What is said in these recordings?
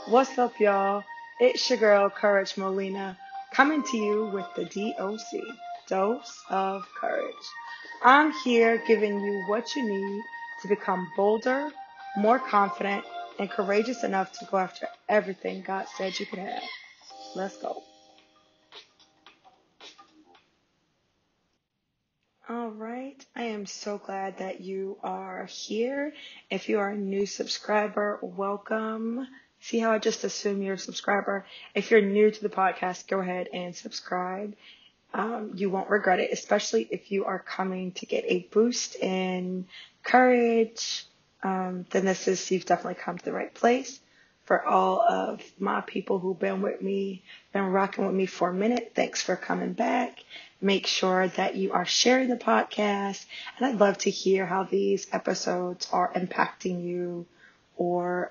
What's up, y'all? It's your girl, Courage Molina, coming to you with the DOC, Dose of Courage. I'm here giving you what you need to become bolder, more confident, and courageous enough to go after everything God said you could have. Let's go. All right. I am so glad that you are here. If you are a new subscriber, welcome. See how I just assume you're a subscriber? If you're new to the podcast, go ahead and subscribe. You won't regret it, especially if you are coming to get a boost in courage. Then you've definitely come to the right place. For all of my people who've been with me, been rocking with me for a minute, thanks for coming back. Make sure that you are sharing the podcast. And I'd love to hear how these episodes are impacting you or,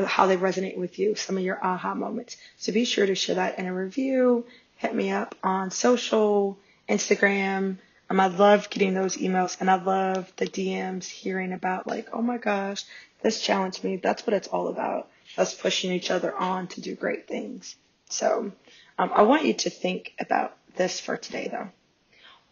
how they resonate with you, some of your aha moments. So be sure to share that in a review. Hit me up on social, Instagram. I love getting those emails, and I love the DMs hearing about like, oh my gosh, this challenged me. That's what it's all about. Us pushing each other on to do great things. So I want you to think about this for today, though.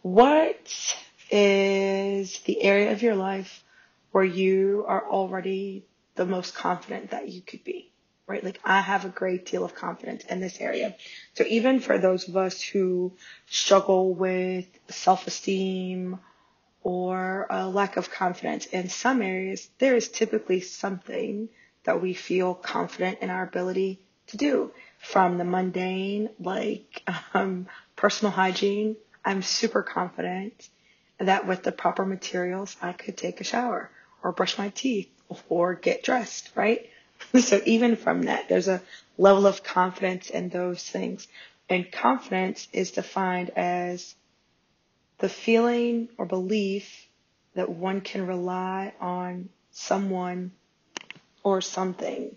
What is the area of your life where you are already the most confident that you could be, right? Like I have a great deal of confidence in this area. So even for those of us who struggle with self-esteem or a lack of confidence in some areas, there is typically something that we feel confident in our ability to do. From the mundane, like personal hygiene, I'm super confident that with the proper materials, I could take a shower or brush my teeth or get dressed, right? So even from that, there's a level of confidence in those things. And confidence is defined as the feeling or belief that one can rely on someone or something,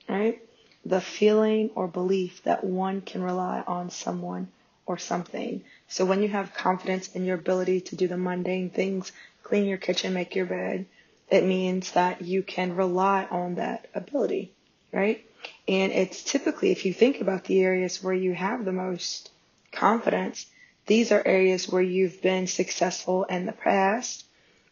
right? The feeling or belief that one can rely on someone or something. So when you have confidence in your ability to do the mundane things, clean your kitchen, make your bed, it means that you can rely on that ability, right? And it's typically, if you think about the areas where you have the most confidence, these are areas where you've been successful in the past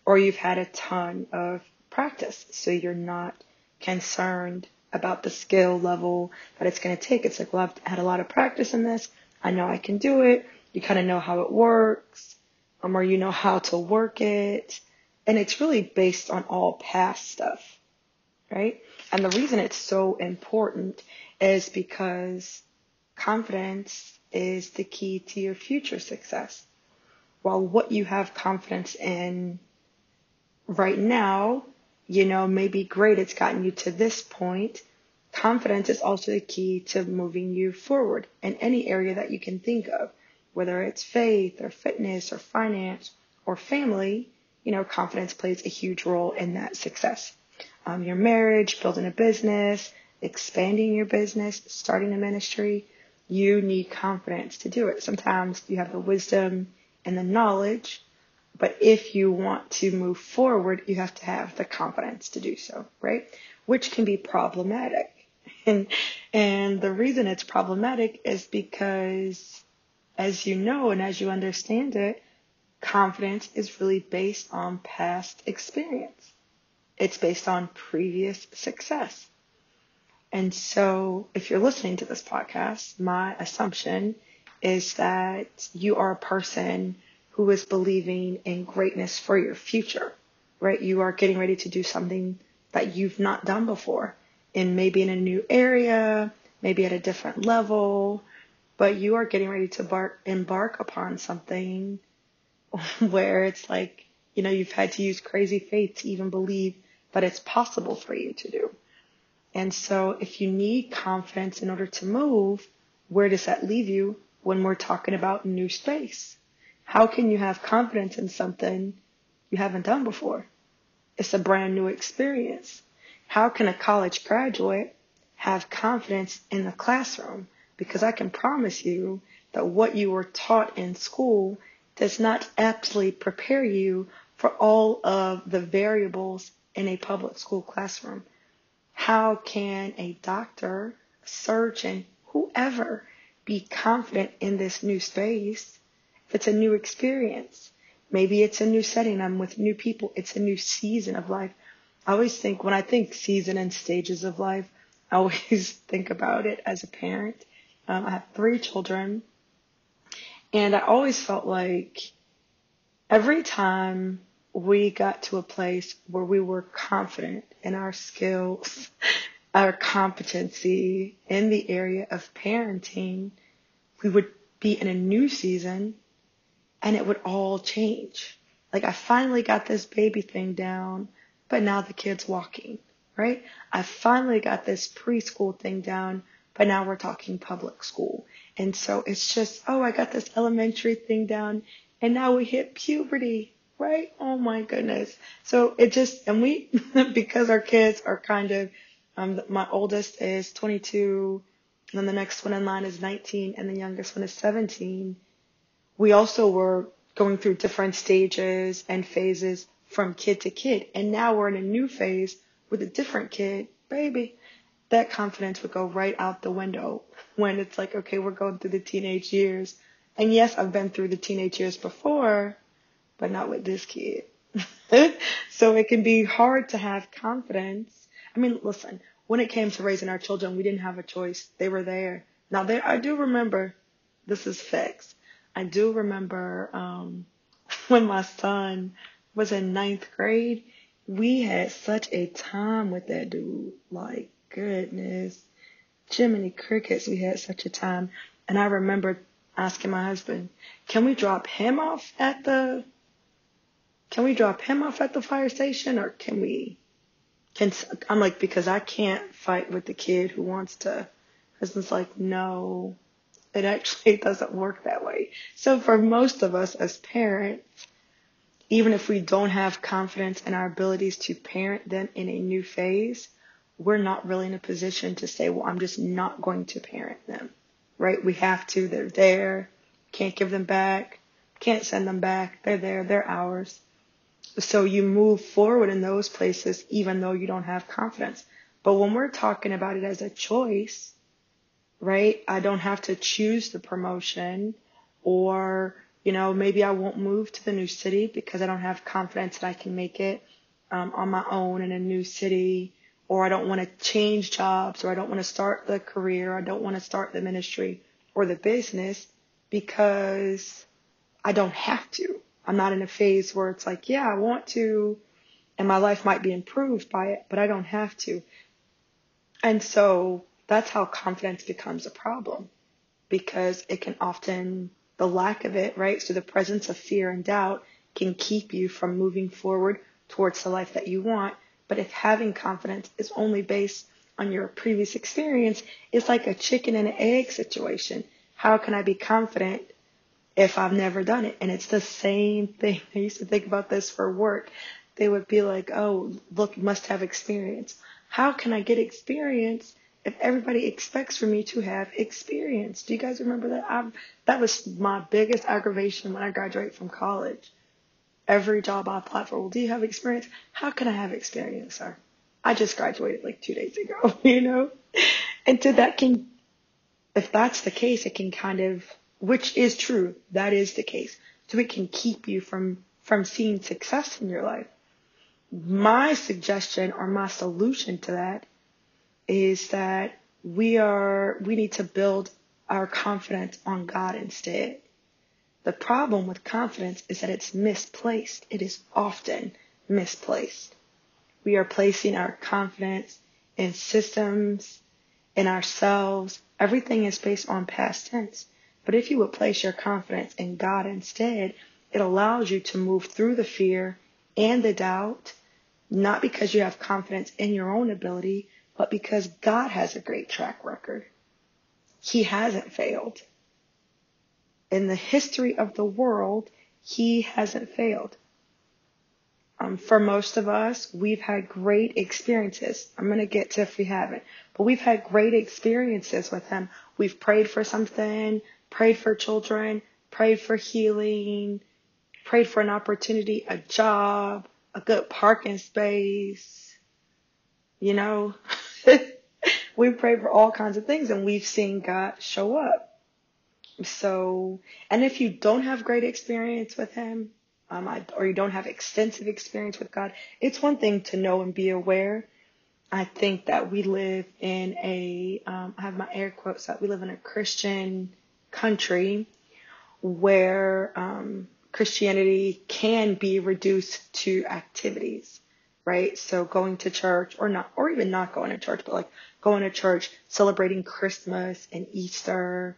or you've had a ton of practice. So you're not concerned about the skill level that it's going to take. It's like, well, I've had a lot of practice in this. I know I can do it. You kind of know how it works, or you know how to work it. And it's really based on all past stuff, right? And the reason it's so important is because confidence is the key to your future success. While what you have confidence in right now, may be great. It's gotten you to this point. Confidence is also the key to moving you forward in any area that you can think of, whether it's faith or fitness or finance or family. Confidence plays a huge role in that success. Your marriage, building a business, expanding your business, starting a ministry, you need confidence to do it. Sometimes you have the wisdom and the knowledge, but if you want to move forward, you have to have the confidence to do so, right? Which can be problematic. And the reason it's problematic is because, as you know and as you understand it, confidence is really based on past experience. It's based on previous success. And so if you're listening to this podcast, my assumption is that you are a person who is believing in greatness for your future, right? You are getting ready to do something that you've not done before, and maybe in a new area, maybe at a different level, but you are getting ready to embark upon something where it's like, you've had to use crazy faith to even believe that it's possible for you to do. And so if you need confidence in order to move, where does that leave you when we're talking about new space? How can you have confidence in something you haven't done before? It's a brand new experience. How can a college graduate have confidence in the classroom? Because I can promise you that what you were taught in school does not aptly prepare you for all of the variables in a public school classroom. How can a doctor, a surgeon, whoever be confident in this new space if it's a new experience? Maybe it's a new setting. I'm with new people. It's a new season of life. I always think, when I think season and stages of life, I always think about it as a parent. I have 3 children, and I always felt like every time we got to a place where we were confident in our skills, our competency in the area of parenting, we would be in a new season and it would all change. Like, I finally got this baby thing down, but now the kid's walking, right? I finally got this preschool thing down, but now we're talking public school. And so it's just, oh, I got this elementary thing down, and now we hit puberty, right? Oh my goodness. So it just, and we, because our kids are kind of, my oldest is 22, and then the next one in line is 19, and the youngest one is 17. We also were going through different stages and phases from kid to kid. And now we're in a new phase with a different kid. Baby, that confidence would go right out the window when it's like, okay, we're going through the teenage years. And yes, I've been through the teenage years before, but not with this kid. So it can be hard to have confidence. I mean, listen, when it came to raising our children, we didn't have a choice. They were there. Now, I do remember, this is facts. I do remember when my son was in 9th grade, we had such a time with that dude. Like, goodness, Jiminy Crickets, we had such a time. And I remember asking my husband, can we drop him off at the fire station, or I'm like, because I can't fight with the kid who wants to. Husband's like, no, it actually doesn't work that way. So for most of us as parents, even if we don't have confidence in our abilities to parent them in a new phase, we're not really in a position to say, well, I'm just not going to parent them, right? We have to. They're there. Can't give them back. Can't send them back. They're there. They're ours. So you move forward in those places even though you don't have confidence. But when we're talking about it as a choice, right? I don't have to choose the promotion, or, maybe I won't move to the new city because I don't have confidence that I can make it on my own in a new city, or I don't want to change jobs, or I don't want to start the career, I don't want to start the ministry or the business because I don't have to. I'm not in a phase where it's like, yeah, I want to, and my life might be improved by it, but I don't have to. And so that's how confidence becomes a problem, because it can often, the lack of it, right? So the presence of fear and doubt can keep you from moving forward towards the life that you want. But if having confidence is only based on your previous experience, it's like a chicken and an egg situation. How can I be confident if I've never done it? And it's the same thing. I used to think about this for work. They would be like, oh, look, you must have experience. How can I get experience if everybody expects for me to have experience? Do you guys remember that? That was my biggest aggravation when I graduated from college. Every job I applied for, well, do you have experience? How can I have experience, sir? I just graduated like 2 days ago, And so if that's the case, it can kind of, which is true, that is the case. So it can keep you from seeing success in your life. My suggestion or my solution to that is that we need to build our confidence on God instead. The problem with confidence is that it's misplaced. It is often misplaced. We are placing our confidence in systems, in ourselves. Everything is based on past tense. But if you would place your confidence in God instead, it allows you to move through the fear and the doubt, not because you have confidence in your own ability, but because God has a great track record. He hasn't failed. In the history of the world, he hasn't failed. For most of us, we've had great experiences. I'm going to get to if we haven't, but we've had great experiences with him. We've prayed for something, prayed for children, prayed for healing, prayed for an opportunity, a job, a good parking space, you know. We prayed for all kinds of things and we've seen God show up. So, and if you don't have great experience with him, or you don't have extensive experience with God, it's one thing to know and be aware. I think that we live in I have my air quotes up, we live in a Christian country where Christianity can be reduced to activities, right? So going to church or not, or even not going to church, but like going to church, celebrating Christmas and Easter.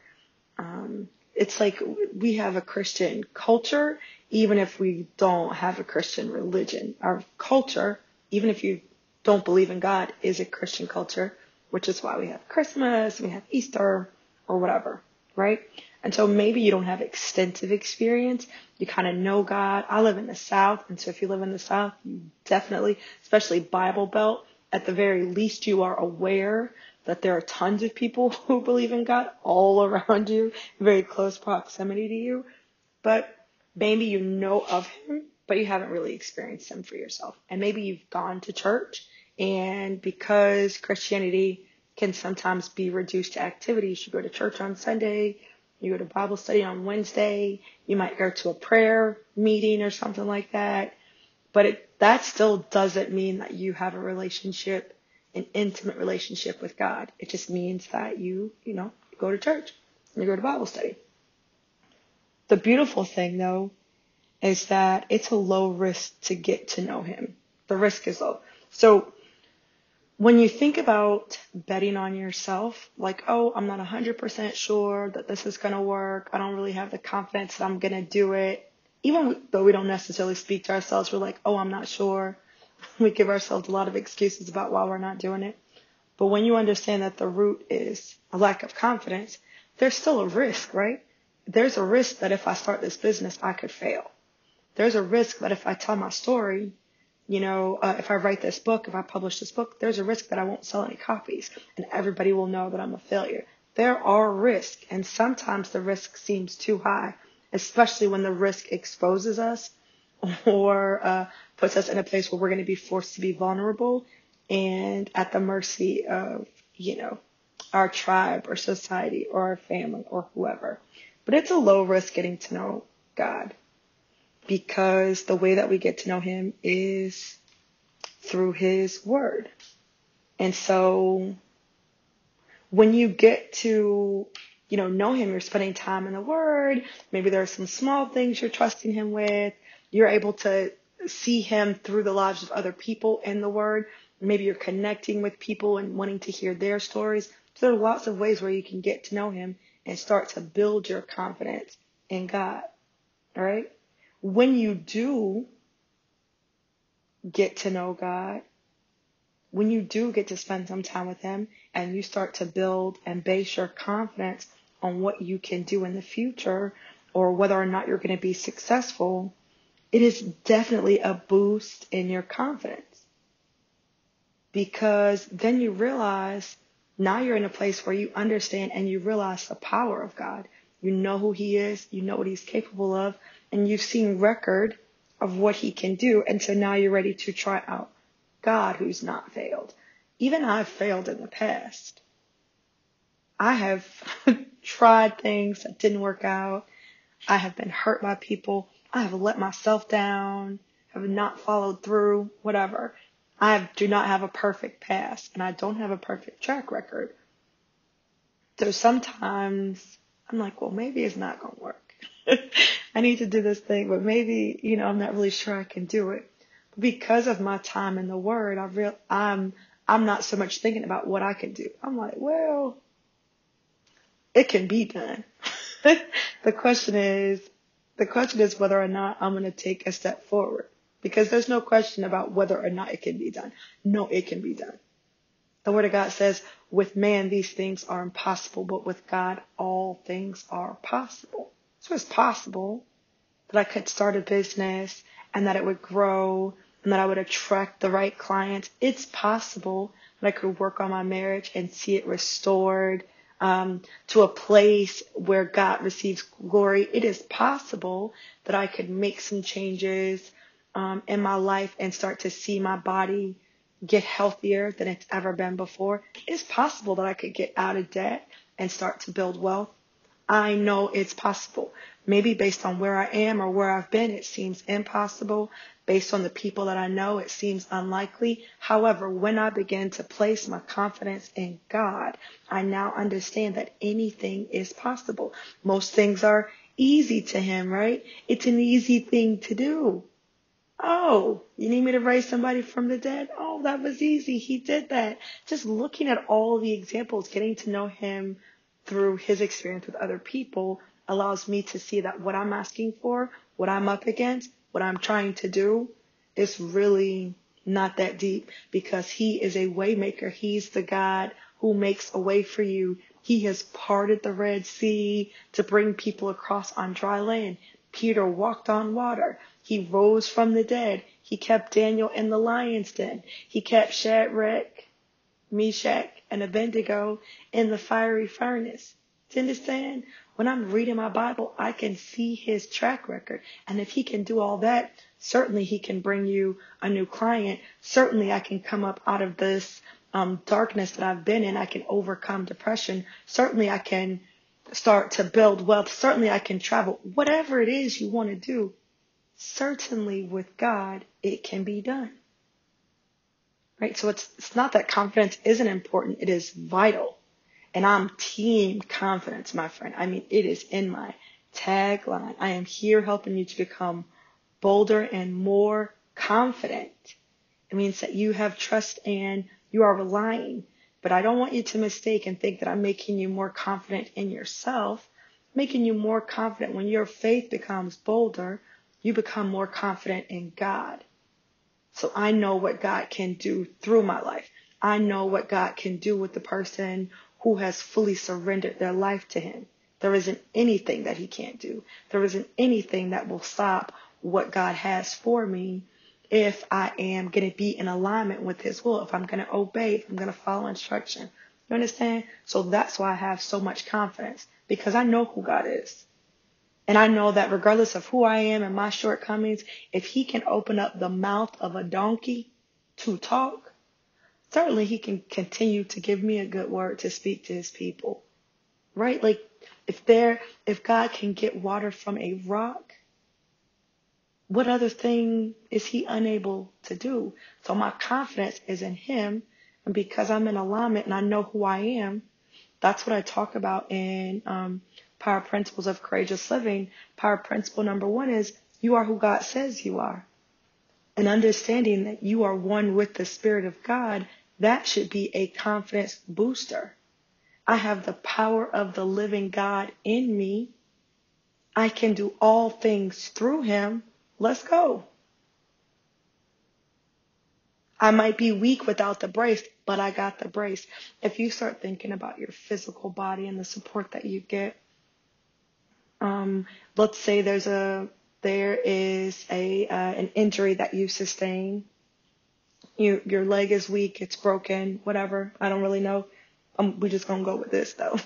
It's like we have a Christian culture, even if we don't have a Christian religion. Our culture, even if you don't believe in God, is a Christian culture, which is why we have Christmas, we have Easter, or whatever, right? And so maybe you don't have extensive experience. You kind of know God. I live in the South, and so if you live in the South, you definitely, especially Bible Belt, at the very least you are aware that there are tons of people who believe in God all around you, very close proximity to you. But maybe you know of him, but you haven't really experienced him for yourself. And maybe you've gone to church, and because Christianity can sometimes be reduced to activities, you go to church on Sunday, you go to Bible study on Wednesday, you might go to a prayer meeting or something like that. But that still doesn't mean that you have a relationship, an intimate relationship with God. It just means that you go to church and you go to Bible study. The beautiful thing, though, is that it's a low risk to get to know him. The risk is low. So when you think about betting on yourself, like, oh, I'm not 100% sure that this is going to work. I don't really have the confidence that I'm going to do it. Even though we don't necessarily speak to ourselves, we're like, oh, I'm not sure. We give ourselves a lot of excuses about why we're not doing it. But when you understand that the root is a lack of confidence, there's still a risk, right? There's a risk that if I start this business, I could fail. There's a risk that if I tell my story, if I write this book, if I publish this book, there's a risk that I won't sell any copies and everybody will know that I'm a failure. There are risks, and sometimes the risk seems too high, especially when the risk exposes us or puts us in a place where we're going to be forced to be vulnerable and at the mercy of, our tribe or society or our family or whoever. But it's a low risk getting to know God, because the way that we get to know him is through his word. And so when you get to, know him, you're spending time in the word. Maybe there are some small things you're trusting him with. You're able to see him through the lives of other people in the word. Maybe you're connecting with people and wanting to hear their stories. So there are lots of ways where you can get to know him and start to build your confidence in God. All right? When you do get to know God, when you do get to spend some time with him and you start to build and base your confidence on what you can do in the future or whether or not you're going to be successful, it is definitely a boost in your confidence. Because then you realize now you're in a place where you understand and you realize the power of God. You know who he is, you know what he's capable of, and you've seen record of what he can do. And so now you're ready to try out God, who's not failed. Even I've failed in the past. I have tried things that didn't work out. I have been hurt by people. I have let myself down, have not followed through, whatever. I do not have a perfect past, and I don't have a perfect track record. So sometimes I'm like, well, maybe it's not going to work. I need to do this thing, but maybe, I'm not really sure I can do it. But because of my time in the Word, I'm not so much thinking about what I can do. I'm like, well, it can be done. The question is whether or not I'm going to take a step forward. Because there's no question about whether or not it can be done. No, it can be done. The Word of God says, with man, these things are impossible, but with God, all things are possible. So it's possible that I could start a business and that it would grow and that I would attract the right clients. It's possible that I could work on my marriage and see it restored to a place where God receives glory. It is possible that I could make some changes in my life and start to see my body get healthier than it's ever been before. It's possible that I could get out of debt and start to build wealth. I know it's possible. Maybe based on where I am or where I've been, it seems impossible. Based on the people that I know, it seems unlikely. However, when I begin to place my confidence in God, I now understand that anything is possible. Most things are easy to Him, right? It's an easy thing to do. Oh, you need me to raise somebody from the dead? Oh, that was easy. He did that. Just looking at all the examples, getting to know Him through His experience with other people allows me to see that what I'm asking for, what I'm up against, what I'm trying to do is really not that deep, because He is a way maker. He's the God who makes a way for you. He has parted the Red Sea to bring people across on dry land. Peter walked on water. He rose from the dead. He kept Daniel in the lion's den. He kept Shadrach, Meshach, and Abednego in the fiery furnace. Do you understand? When I'm reading my Bible, I can see His track record. And if He can do all that, certainly He can bring you a new client. Certainly I can come up out of this darkness that I've been in. I can overcome depression. Certainly I can start to build wealth. Certainly I can travel. Whatever it is you want to do, certainly with God, it can be done. Right? So it's not that confidence isn't important. It is vital. And I'm team confidence, my friend. I mean, it is in my tagline. I am here helping you to become bolder and more confident. It means that you have trust and you are relying. But I don't want you to mistake and think that I'm making you more confident in yourself. I'm making you more confident. When your faith becomes bolder, you become more confident in God. So I know what God can do through my life. I know what God can do with the person who has fully surrendered their life to Him. There isn't anything that He can't do. There isn't anything that will stop what God has for me if I am going to be in alignment with His will, if I'm going to obey, if I'm going to follow instruction. You understand? So that's why I have so much confidence, because I know who God is. And I know that regardless of who I am and my shortcomings, if He can open up the mouth of a donkey to talk, certainly He can continue to give me a good word to speak to His people, right? Like if God can get water from a rock, what other thing is He unable to do? So my confidence is in Him. And because I'm in alignment and I know who I am, that's what I talk about in Power Principles of Courageous Living. Power Principle number 1 is you are who God says you are. And understanding that you are one with the Spirit of God, that should be a confidence booster. I have the power of the living God in me. I can do all things through Him. Let's go. I might be weak without the brace, but I got the brace. If you start thinking about your physical body and the support that you get, let's say there is an injury that you sustain. Your leg is weak, it's broken, whatever. I don't really know. We're just gonna go with this though.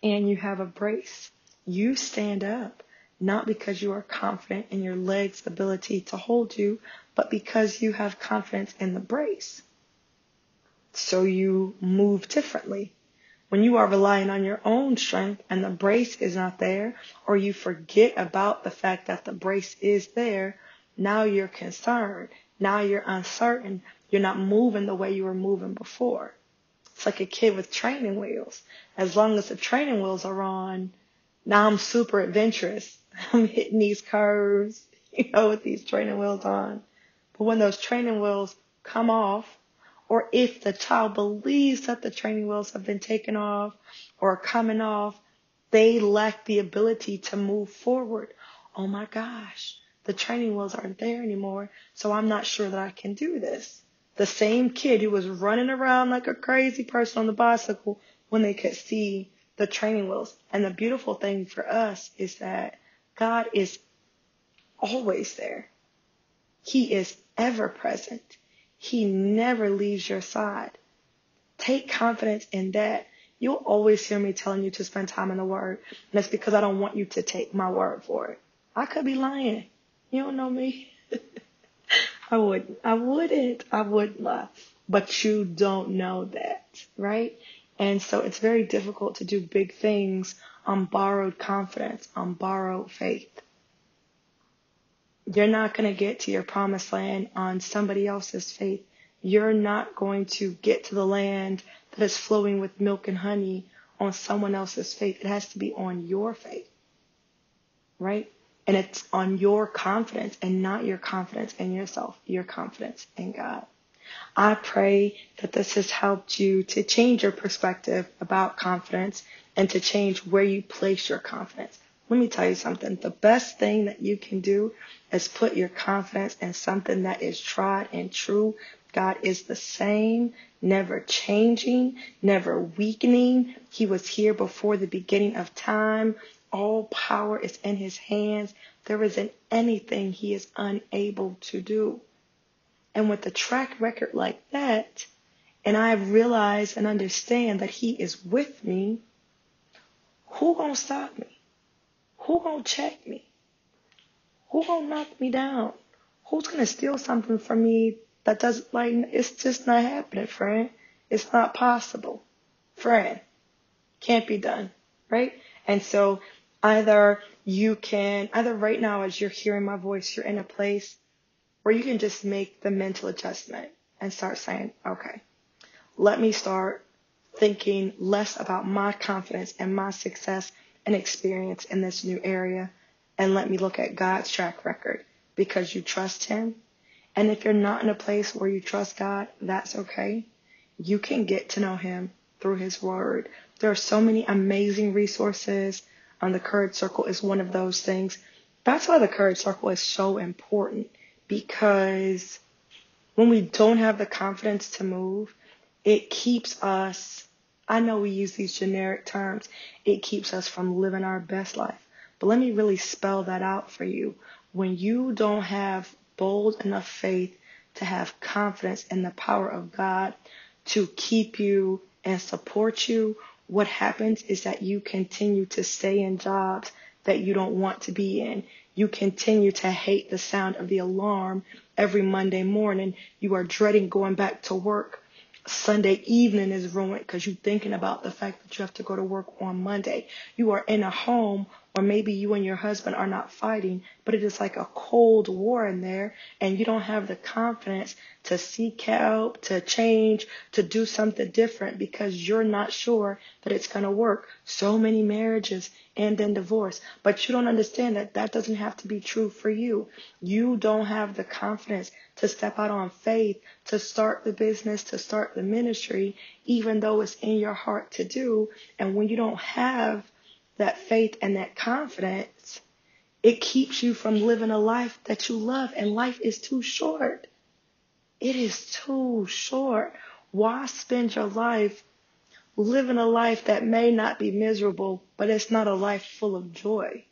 And you have a brace. You stand up, not because you are confident in your leg's ability to hold you, but because you have confidence in the brace. So you move differently. When you are relying on your own strength and the brace is not there, or you forget about the fact that the brace is there, now you're concerned. Now you're uncertain. You're not moving the way you were moving before. It's like a kid with training wheels. As long as the training wheels are on, now I'm super adventurous. I'm hitting these curves, with these training wheels on. But when those training wheels come off, or if the child believes that the training wheels have been taken off or coming off, they lack the ability to move forward. Oh my gosh, the training wheels aren't there anymore, so I'm not sure that I can do this. The same kid who was running around like a crazy person on the bicycle when they could see the training wheels. And the beautiful thing for us is that God is always there. He is ever present. He never leaves your side. Take confidence in that. You'll always hear me telling you to spend time in the Word. And that's because I don't want you to take my word for it. I could be lying. You don't know me. I wouldn't. I wouldn't lie. But you don't know that, right? And so it's very difficult to do big things on borrowed confidence, on borrowed faith. You're not going to get to your promised land on somebody else's faith. You're not going to get to the land that is flowing with milk and honey on someone else's faith. It has to be on your faith, right? And it's on your confidence and not your confidence in yourself, your confidence in God. I pray that this has helped you to change your perspective about confidence and to change where you place your confidence. Let me tell you something. The best thing that you can do is put your confidence in something that is tried and true. God is the same, never changing, never weakening. He was here before the beginning of time. All power is in his hands. There isn't anything he is unable to do. And with a track record like that, and I realize and understand that he is with me, who gonna stop me? Who gonna check me? Who gonna knock me down? Who's gonna steal something from me that doesn't, like, it's just not happening, friend. It's not possible. Friend, can't be done, right? And so either right now as you're hearing my voice, you're in a place where you can just make the mental adjustment and start saying, okay, let me start thinking less about my confidence and my success and experience in this new area, and let me look at God's track record, because you trust him. And if you're not in a place where you trust God, that's okay. You can get to know him through his word. There are so many amazing resources. The Courage Circle is one of those things. That's why the Courage Circle is so important, because when we don't have the confidence to move, it keeps us, I know we use these generic terms, it keeps us from living our best life. But let me really spell that out for you. When you don't have bold enough faith to have confidence in the power of God to keep you and support you, what happens is that you continue to stay in jobs that you don't want to be in. You continue to hate the sound of the alarm every Monday morning. You are dreading going back to work. Sunday evening is ruined because you're thinking about the fact that you have to go to work on Monday. You are in a home, or maybe you and your husband are not fighting, but it is like a cold war in there, and you don't have the confidence to seek help, to change, to do something different because you're not sure that it's going to work. So many marriages end in divorce, but you don't understand that that doesn't have to be true for you. You don't have the confidence to step out on faith, to start the business, to start the ministry, even though it's in your heart to do. And when you don't have that faith and that confidence, it keeps you from living a life that you love. And life is too short. It is too short. Why spend your life living a life that may not be miserable, but it's not a life full of joy?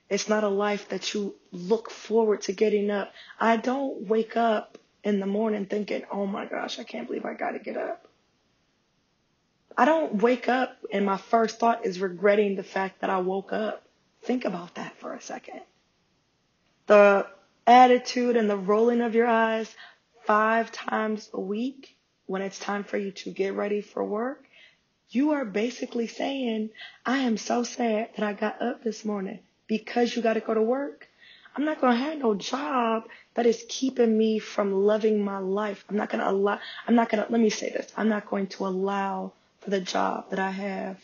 It's not a life that you look forward to getting up. I don't wake up in the morning thinking, oh my gosh, I can't believe I got to get up. I don't wake up and my first thought is regretting the fact that I woke up. Think about that for a second. The attitude and the rolling of your eyes 5 times a week when it's time for you to get ready for work, you are basically saying, I am so sad that I got up this morning because you got to go to work. I'm not going to have no job that is keeping me from loving my life. I'm not going to, let me say this. I'm not going to allow for the job that I have,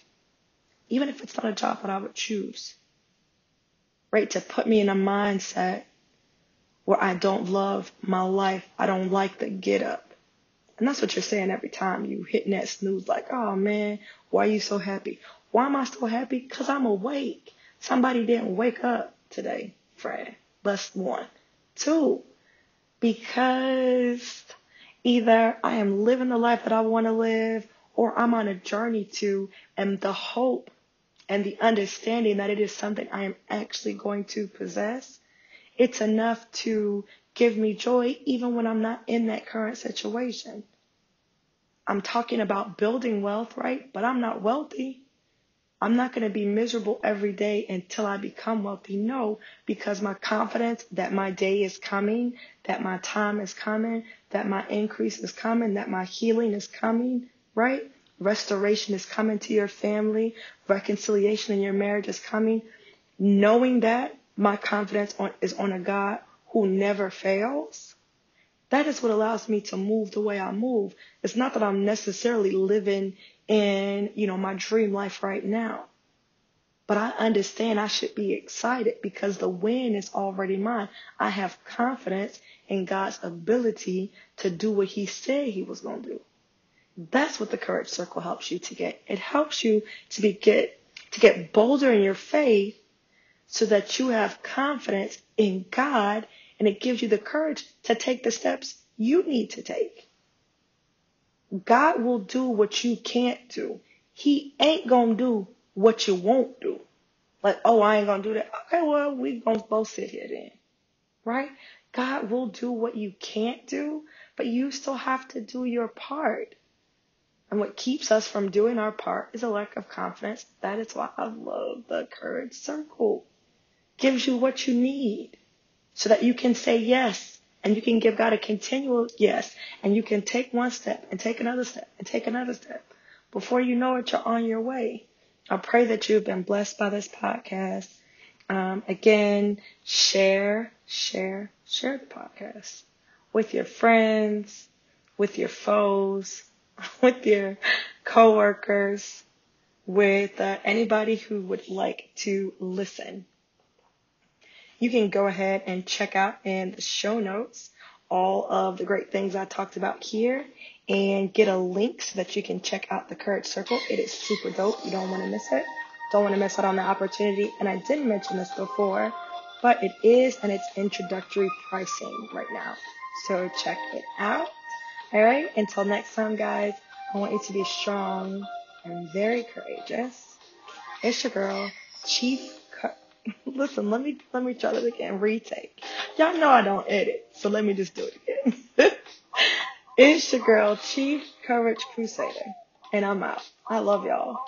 even if it's not a job that I would choose, right, to put me in a mindset where I don't love my life. I don't like the get up. And that's what you're saying every time you hitting that snooze, like, oh man, why are you so happy? Why am I so happy? Because I'm awake. Somebody didn't wake up today, friend. That's 1. 2, because either I am living the life that I want to live, or I'm on a journey to, and the hope and the understanding that it is something I am actually going to possess, it's enough to give me joy even when I'm not in that current situation. I'm talking about building wealth, right? But I'm not wealthy. I'm not going to be miserable every day until I become wealthy. No, because my confidence that my day is coming, that my time is coming, that my increase is coming, that my healing is coming, right? Restoration is coming to your family. Reconciliation in your marriage is coming. Knowing that my confidence is on a God who never fails. That is what allows me to move the way I move. It's not that I'm necessarily living in, my dream life right now. But I understand I should be excited because the win is already mine. I have confidence in God's ability to do what he said he was going to do. That's what the courage circle helps you to get. It helps you to get bolder in your faith so that you have confidence in God, and it gives you the courage to take the steps you need to take. God will do what you can't do. He ain't going to do what you won't do. Like, oh, I ain't going to do that. Okay, well, we going to both sit here then, right? God will do what you can't do, but you still have to do your part. And what keeps us from doing our part is a lack of confidence. That is why I love the courage circle. Gives you what you need so that you can say yes, and you can give God a continual yes, and you can take one step and take another step and take another step. Before you know it, you're on your way. I pray that you've been blessed by this podcast. Again, share the podcast with your friends, with your foes, with your coworkers, with anybody who would like to listen. You can go ahead and check out in the show notes all of the great things I talked about here and get a link so that you can check out the Courage Circle. It is super dope. You don't want to miss it. Don't want to miss out on the opportunity. And I didn't mention this before, but it is in its introductory pricing right now. So check it out. All right. Until next time, guys, I want you to be strong and very courageous. It's your girl, Chief. Listen, let me try that again. Retake. Y'all know I don't edit, so let me just do it again. It's your girl, Chief Courage Crusader, and I'm out. I love y'all.